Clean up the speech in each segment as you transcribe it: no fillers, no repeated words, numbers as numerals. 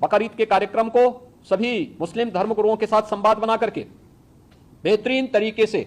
बकरीद के कार्यक्रम को सभी मुस्लिम धर्मगुरुओं के साथ संवाद बना करके बेहतरीन तरीके से,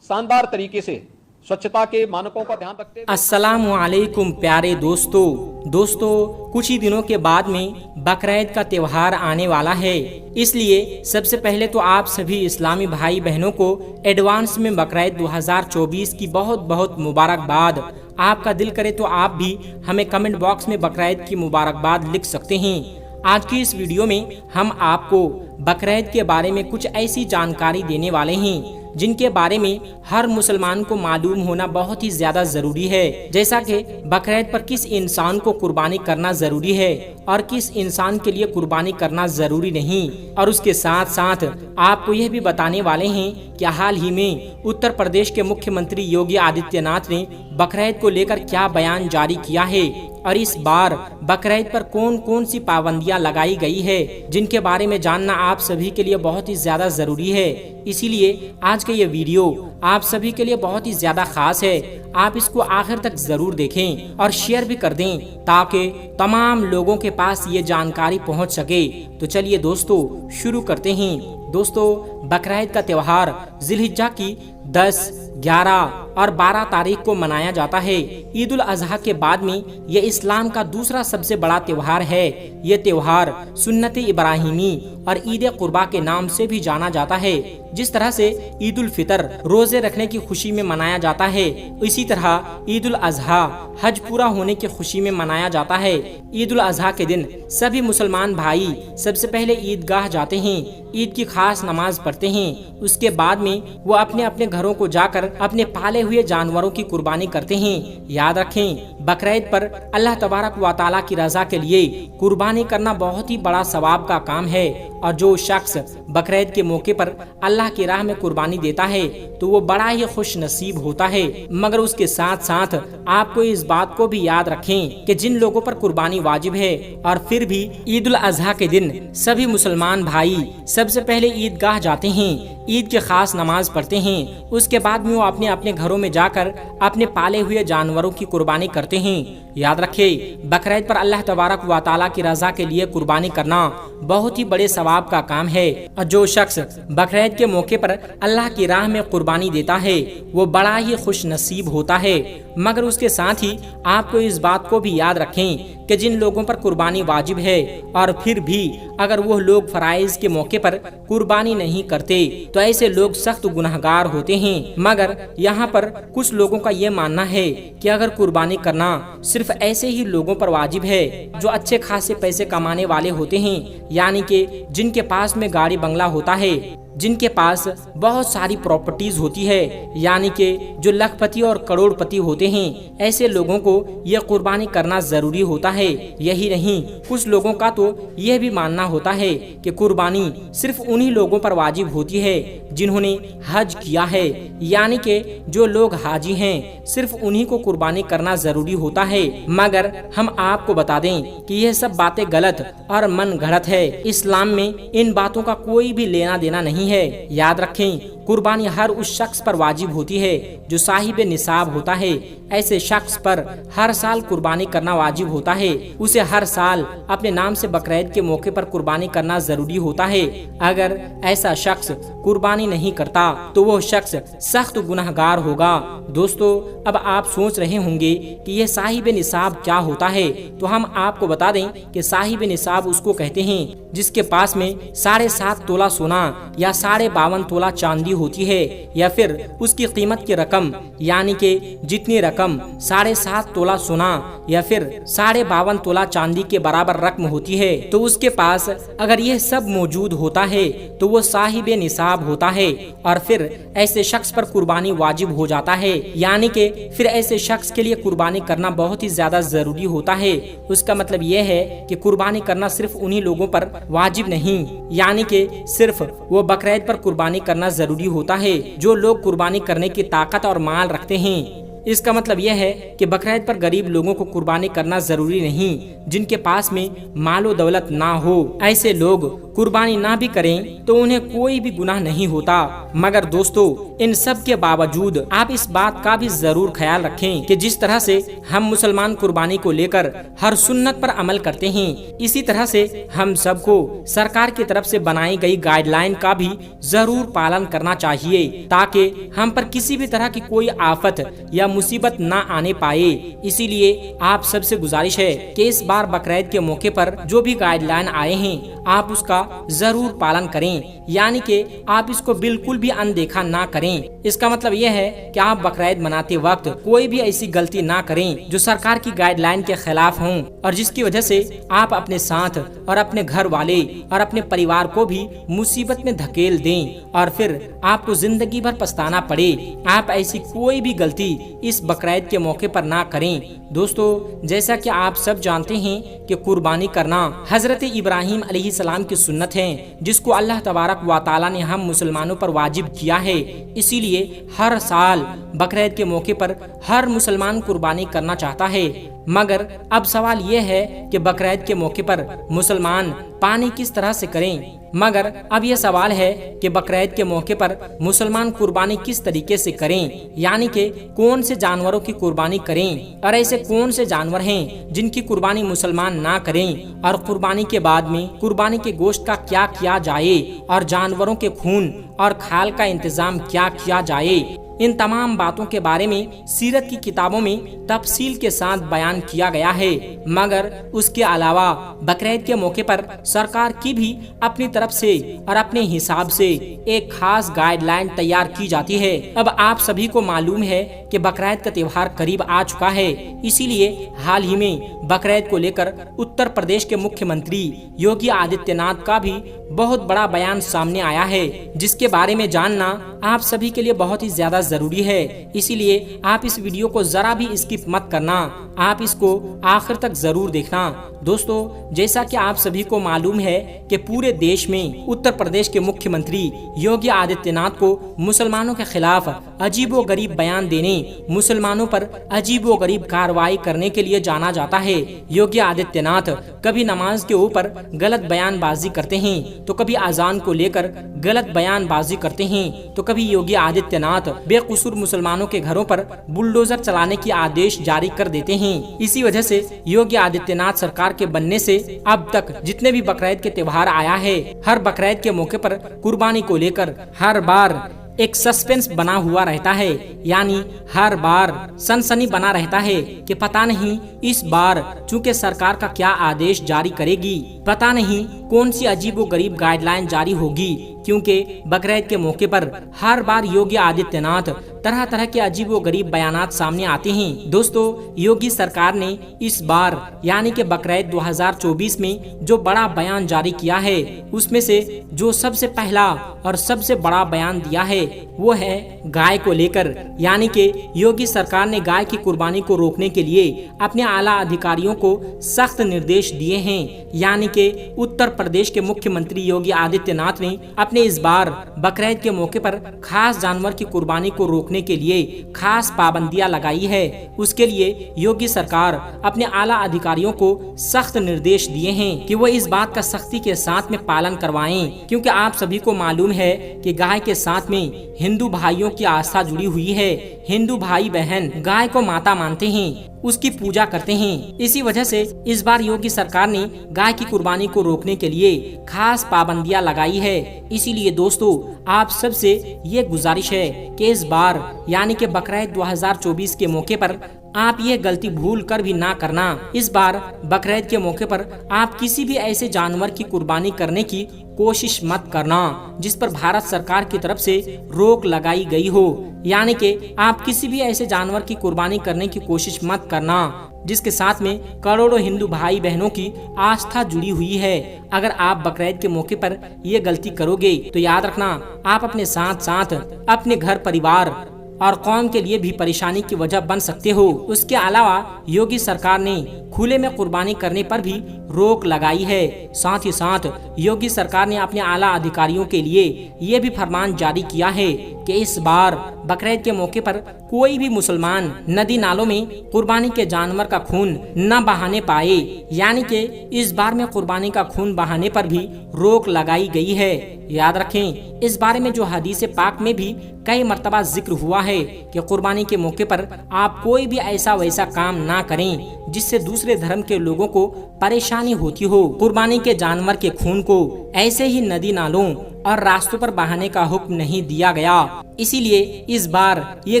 शानदार तरीके से स्वच्छता के मानकों का ध्यान रखते हुए अस्सलामु अलैकुम प्यारे दोस्तों, कुछ ही दिनों के बाद में बकरीद का त्यौहार आने वाला है। इसलिए सबसे पहले तो आप सभी इस्लामी भाई बहनों को एडवांस में बकरीद 2024 की बहुत बहुत मुबारकबाद। आपका दिल करे तो आप भी हमें कमेंट बॉक्स में बकरीद की मुबारकबाद लिख सकते हैं। आज की इस वीडियो में हम आपको बकरीद के बारे में कुछ ऐसी जानकारी देने वाले हैं जिनके बारे में हर मुसलमान को मालूम होना बहुत ही ज्यादा जरूरी है। जैसा कि बकरीद पर किस इंसान को कुर्बानी करना जरूरी है और किस इंसान के लिए कुर्बानी करना जरूरी नहीं, और उसके साथ साथ आपको यह भी बताने वाले हैं कि हाल ही में उत्तर प्रदेश के मुख्यमंत्री योगी आदित्यनाथ ने बकरीद को लेकर क्या बयान जारी किया है और इस बार बकरीद पर कौन कौन सी पाबंदियां लगाई गई है, जिनके बारे में जानना आप सभी के लिए बहुत ही ज्यादा जरूरी है। इसीलिए आज का ये वीडियो आप सभी के लिए बहुत ही ज्यादा खास है। आप इसको आखिर तक जरूर देखें और शेयर भी कर दें ताकि तमाम लोगों के पास ये जानकारी पहुंच सके। तो चलिए दोस्तों शुरू करते हैं। दोस्तों, बकरीद का त्यौहार जिलहिज्जा की 10, 11 और 12 तारीख को मनाया जाता है। ईद उल अजहा के बाद में ये इस्लाम का दूसरा सबसे बड़ा त्यौहार है। ये त्यौहार सुन्नत इब्राहिमी और ईद कुर्बा के नाम से भी जाना जाता है। जिस तरह से ईद उल फितर रोजे रखने की खुशी में मनाया जाता है, इसी तरह ईद उल अजहा हज पूरा होने की खुशी में मनाया जाता है। ईद उल अजहा के दिन सभी मुसलमान भाई सबसे पहले ईदगाह जाते हैं, ईद की खास नमाज पढ़ते हैं। उसके बाद में वो अपने अपने घरों को जाकर अपने पाले हुए जानवरों की कुर्बानी करते हैं। याद रखें, बकरीद पर अल्लाह तबारक व तआला की रजा के लिए कुर्बानी करना बहुत ही बड़ा सवाब का काम है, और जो शख्स बकरीद के मौके पर अल्लाह की राह में कुर्बानी देता है तो वो बड़ा ही खुश नसीब होता है। मगर उसके साथ साथ आपको इस बात को भी याद रखें कि जिन लोगों पर कुर्बानी वाजिब है और फिर भी ईद उल अजहा के दिन सभी मुसलमान भाई सबसे पहले ईदगाह जाते हैं, ईद की खास नमाज पढ़ते हैं। उसके बाद में वो अपने अपने घरों में जाकर अपने पाले हुए जानवरों की कुर्बानी करते हैं। याद रखें, बकरीद पर अल्लाह तबारक व तआला की रजा के लिए कुर्बानी करना बहुत ही बड़े सवाब का काम है, और जो शख्स बकरीद के मौके पर अल्लाह की राह में कुर्बानी देता है वो बड़ा ही खुश नसीब होता है। मगर उसके साथ ही आपको इस बात को भी याद रखें कि जिन लोगों पर कुर्बानी वाजिब है और फिर भी अगर वो लोग फराइज के मौके पर कुर्बानी नहीं करते तो ऐसे लोग सख्त गुनहगार होते हैं। मगर यहाँ पर कुछ लोगों का ये मानना है कि अगर कुर्बानी करना सिर्फ ऐसे ही लोगों पर वाजिब है जो अच्छे खासे पैसे कमाने वाले होते हैं, यानी कि जिनके पास में गाड़ी बंगला होता है, जिनके पास बहुत सारी प्रॉपर्टीज होती है, यानी कि जो लखपति और करोड़पति होते हैं, ऐसे लोगों को यह कुर्बानी करना जरूरी होता है। यही नहीं, कुछ लोगों का तो यह भी मानना होता है कि कुर्बानी सिर्फ उन्हीं लोगों पर वाजिब होती है जिन्होंने हज किया है, यानी कि जो लोग हाजी हैं सिर्फ उन्हीं को कुर्बानी करना जरूरी होता है। मगर हम आपको बता दें कि यह सब बातें गलत और मन गढ़ंत है। इस्लाम में इन बातों का कोई भी लेना देना नहीं है। याद रखें, कुर्बानी हर उस शख्स पर वाजिब होती है जो साहिब निसाब होता है। ऐसे शख्स पर हर साल कुर्बानी करना वाजिब होता है। उसे हर साल अपने नाम से बकरीद के मौके पर कुर्बानी करना जरूरी होता है। अगर ऐसा शख्स कुर्बानी नहीं करता तो वो शख्स सख्त गुनहगार होगा। दोस्तों, अब आप सोच रहे होंगे कि यह साहिब निसाब क्या होता है, तो हम आपको बता दें कि साहिब निसाब उसको कहते हैं जिसके पास में 7.5 तोला सोना या 52.5 तोला चांदी होती है, या फिर उसकी कीमत की रकम, यानी कि जितनी रकम 7.5 तोला सोना या फिर 52.5 तोला चांदी के बराबर रकम होती है, तो उसके पास अगर यह सब मौजूद होता है तो वो साहिब निसाब होता है, और फिर ऐसे शख्स पर कुर्बानी वाजिब हो जाता है। यानी कि फिर ऐसे शख्स के लिए कुर्बानी करना बहुत ही ज्यादा जरूरी होता है। उसका मतलब यह है कि कुर्बानी करना सिर्फ उन्हीं लोगों पर वाजिब नहीं, यानी कि सिर्फ वो बकरीद पर कुर्बानी करना जरूरी होता है जो लोग कुर्बानी करने की ताकत और माल रखते हैं। इसका मतलब यह है कि बकरीद पर गरीब लोगों को कुर्बानी करना जरूरी नहीं, जिनके पास में मालो दौलत ना हो। ऐसे लोग कुर्बानी ना भी करें तो उन्हें कोई भी गुनाह नहीं होता। मगर दोस्तों, इन सब के बावजूद आप इस बात का भी जरूर ख्याल रखें कि जिस तरह से हम मुसलमान कुर्बानी को लेकर हर सुन्नत पर अमल करते हैं, इसी तरह से हम सबको सरकार की तरफ से बनाई गई गाइडलाइन का भी जरूर पालन करना चाहिए, ताकि हम पर किसी भी तरह की कोई आफत या मुसीबत ना आने पाए। इसीलिए आप सबसे गुजारिश है कि इस बार बकरीद के मौके पर जो भी गाइडलाइन आए हैं, आप उसका जरूर पालन करें, यानी कि आप इसको बिल्कुल भी अनदेखा ना करें। इसका मतलब यह है कि आप बकरीद मनाते वक्त कोई भी ऐसी गलती ना करें जो सरकार की गाइडलाइन के खिलाफ हों और जिसकी वजह से आप अपने साथ और अपने घर वाले और अपने परिवार को भी मुसीबत में धकेल दें और फिर आपको जिंदगी भर पछताना पड़े। आप ऐसी कोई भी गलती इस बकरीद के मौके पर ना करें। दोस्तों, जैसा कि आप सब जानते हैं कि कुर्बानी करना हजरत इब्राहिम अलैहिस्सलाम की सुन्नत है, जिसको अल्लाह तबारक व तआला ने हम मुसलमानों पर वाजिब किया है। इसीलिए हर साल बकरीद के मौके पर हर मुसलमान कुर्बानी करना चाहता है। मगर अब सवाल ये है कि बकरीद के मौके पर मुसलमान पानी किस तरह से करें। मगर अब यह सवाल है कि बकरीद के मौके पर मुसलमान कुर्बानी किस तरीके से करें, यानी कि कौन से जानवरों की कुर्बानी करें और ऐसे कौन से जानवर हैं जिनकी कुर्बानी मुसलमान ना करें, और कुर्बानी के बाद में कुर्बानी के गोश्त का क्या किया जाए और जानवरों के खून और खाल का इंतजाम क्या किया जाए। इन तमाम बातों के बारे में सीरत की किताबों में तफसील के साथ बयान किया गया है। मगर उसके अलावा बकरीद के मौके पर सरकार की भी अपनी तरफ से और अपने हिसाब से एक खास गाइडलाइन तैयार की जाती है। अब आप सभी को मालूम है कि बकरीद का त्योहार करीब आ चुका है, इसीलिए हाल ही में बकरीद को लेकर उत्तर प्रदेश के मुख्यमंत्री योगी आदित्यनाथ का भी बहुत बड़ा बयान सामने आया है, जिसके बारे में जानना आप सभी के लिए बहुत ही ज्यादा जरूरी है। इसीलिए आप इस वीडियो को जरा भी स्किप मत करना, आप इसको आखिर तक जरूर देखना। दोस्तों, जैसा कि आप सभी को मालूम है कि पूरे देश में उत्तर प्रदेश के मुख्यमंत्री योगी आदित्यनाथ को मुसलमानों के खिलाफ अजीबो गरीब बयान देने, मुसलमानों पर अजीबो गरीब कार्रवाई करने के लिए जाना जाता है। योगी आदित्यनाथ कभी नमाज के ऊपर गलत बयानबाजी करते हैं, तो कभी अजान को लेकर गलत बयानबाजी करते हैं, तो कभी योगी आदित्यनाथ बेकसूर मुसलमानों के घरों पर बुलडोजर चलाने की आदेश जारी कर देते हैं। इसी वजह से योगी आदित्यनाथ सरकार के बनने से अब तक जितने भी बकरीद के त्योहार आया है, हर बकरीद के मौके पर कुर्बानी को लेकर हर बार एक सस्पेंस बना हुआ रहता है, यानी हर बार सनसनी बना रहता है कि पता नहीं इस बार चूंकि सरकार का क्या आदेश जारी करेगी, पता नहीं कौन सी अजीबो गरीब गाइडलाइन जारी होगी, क्योंकि बकरीद के मौके पर हर बार योगी आदित्यनाथ तरह तरह के अजीबो गरीब बयानात सामने आते हैं। दोस्तों, योगी सरकार ने इस बार यानी कि बकरीद 2024 में जो बड़ा बयान जारी किया है, उसमें से जो सबसे पहला और सबसे बड़ा बयान दिया है वो है गाय को लेकर, यानी कि योगी सरकार ने गाय की कुर्बानी को रोकने के लिए अपने आला अधिकारियों को सख्त निर्देश दिए हैं। यानी कि उत्तर प्रदेश के मुख्यमंत्री योगी आदित्यनाथ ने अपने इस बार बकरीद के मौके पर खास जानवर की कुर्बानी को रोकने के लिए खास पाबंदियां लगाई है। उसके लिए योगी सरकार अपने आला अधिकारियों को सख्त निर्देश दिए हैं कि वो इस बात का सख्ती के साथ में पालन करवाएं, क्योंकि आप सभी को मालूम है कि गाय के साथ में हिंदू भाइयों की आस्था जुड़ी हुई है। हिंदू भाई बहन गाय को माता मानते हैं, उसकी पूजा करते हैं। इसी वजह से इस बार योगी सरकार ने गाय की कुर्बानी को रोकने के लिए खास पाबंदियां लगाई है। इसीलिए दोस्तों, आप सबसे ये गुजारिश है कि इस बार यानी कि बकरीद 2024 के मौके पर आप ये गलती भूल कर भी ना करना। इस बार बकरीद के मौके पर आप किसी भी ऐसे जानवर की कुर्बानी करने की कोशिश मत करना जिस पर भारत सरकार की तरफ से रोक लगाई गई हो। यानी कि आप किसी भी ऐसे जानवर की कुर्बानी करने की कोशिश मत करना जिसके साथ में करोड़ों हिंदू भाई बहनों की आस्था जुड़ी हुई है। अगर आप बकरीद के मौके पर ये गलती करोगे तो याद रखना, आप अपने साथ साथ अपने घर परिवार और कौम के लिए भी परेशानी की वजह बन सकते हो। उसके अलावा योगी सरकार ने खुले में कुर्बानी करने पर भी रोक लगाई है। साथ ही साथ योगी सरकार ने अपने आला अधिकारियों के लिए ये भी फरमान जारी किया है कि इस बार बकरीद के मौके पर कोई भी मुसलमान नदी नालों में कुर्बानी के जानवर का खून न बहाने पाए, यानी कि इस बार में कुर्बानी का खून बहाने पर भी रोक लगाई गई है। याद रखें, इस बारे में जो हदीस पाक में भी कई मर्तबा जिक्र हुआ है कि कुर्बानी के मौके पर आप कोई भी ऐसा वैसा काम ना करें जिससे दूसरे धर्म के लोगों को परेशानी होती हो। कुर्बानी के जानवर के खून को ऐसे ही नदी नालों और रास्तों पर बहाने का हुक्म नहीं दिया गया, इसीलिए इस बार ये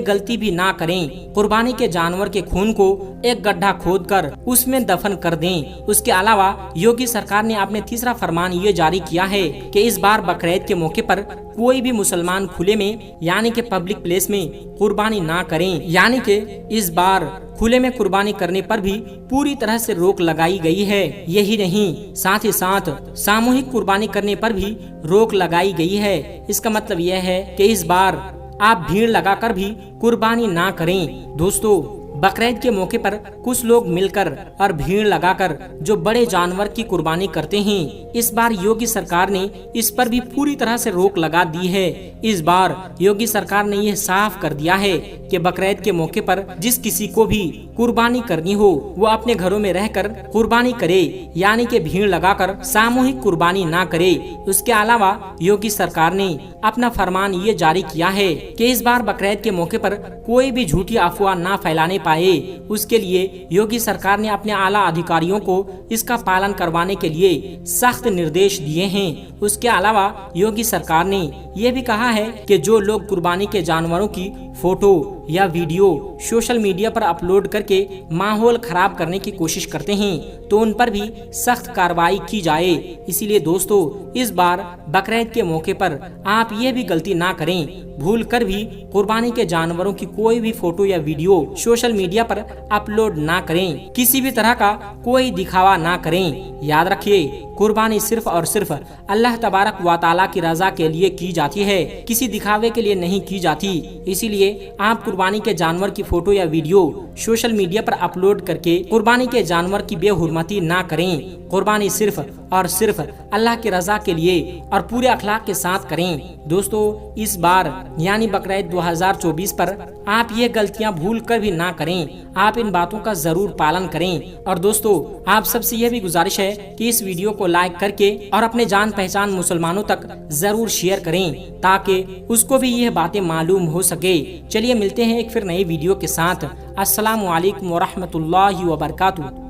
गलती भी ना करें। कुर्बानी के जानवर के खून को एक गड्ढा खोदकर उसमें दफन कर दें। उसके अलावा योगी सरकार ने अपने तीसरा फरमान ये जारी किया है कि इस बार बकरीद के मौके पर कोई भी मुसलमान खुले में यानी कि पब्लिक प्लेस में कुर्बानी ना करें, यानी कि इस बार खुले में कुर्बानी करने पर भी पूरी तरह से रोक लगाई गई है। यही नहीं, साथ ही साथ सामूहिक कुर्बानी करने पर भी रोक लगाई गई है। इसका मतलब यह है कि इस बार आप भीड़ लगाकर भी कुर्बानी ना करें। दोस्तों, बकरीद के मौके पर कुछ लोग मिलकर और भीड़ लगाकर जो बड़े जानवर की कुर्बानी करते हैं, इस बार योगी सरकार ने इस पर भी पूरी तरह से रोक लगा दी है। इस बार योगी सरकार ने यह साफ कर दिया है कि बकरीद के मौके पर जिस किसी को भी कुर्बानी करनी हो वो अपने घरों में रहकर कुर्बानी करे, यानी कि भीड़ लगाकर सामूहिक कुर्बानी ना करे। उसके अलावा योगी सरकार ने अपना फरमान ये जारी किया है कि इस बार बकरीद के मौके पर कोई भी झूठी अफवाह ना फैलाने पाए। उसके लिए योगी सरकार ने अपने आला अधिकारियों को इसका पालन करवाने के लिए सख्त निर्देश दिए हैं। उसके अलावा योगी सरकार ने यह भी कहा है कि जो लोग कुर्बानी के जानवरों की फोटो या वीडियो सोशल मीडिया पर अपलोड करके माहौल खराब करने की कोशिश करते हैं तो उन पर भी सख्त कार्रवाई की जाए। इसीलिए दोस्तों, इस बार बकरीद के मौके पर आप ये भी गलती ना करें, भूल कर भी कुर्बानी के जानवरों की कोई भी फोटो या वीडियो सोशल मीडिया पर अपलोड ना करें, किसी भी तरह का कोई दिखावा ना करें। याद रखिए, कुर्बानी सिर्फ और सिर्फ अल्लाह तबारक व तआला की रजा के लिए की जाती है, किसी दिखावे के लिए नहीं की जाती। इसीलिए आप कुर्बानी के जानवर की फोटो या वीडियो सोशल मीडिया पर अपलोड करके कुर्बानी के जानवर की बेहुरमती ना करें। कुर्बानी सिर्फ और सिर्फ अल्लाह की रजा के लिए और पूरे अखलाक के साथ करें। दोस्तों, इस बार यानी बकरीद 2024 पर आप ये गलतियां भूल कर भी ना करें। आप इन बातों का जरूर पालन करें। और दोस्तों, आप सबसे यह भी गुजारिश है कि इस वीडियो को लाइक करके और अपने जान पहचान मुसलमानों तक जरूर शेयर करें ताकि उसको भी यह बातें मालूम हो सके। चलिए मिलते हैं एक फिर नई वीडियो के साथ। अस्सलामु अलैकुम व रहमतुल्लाहि व बरकातुहू।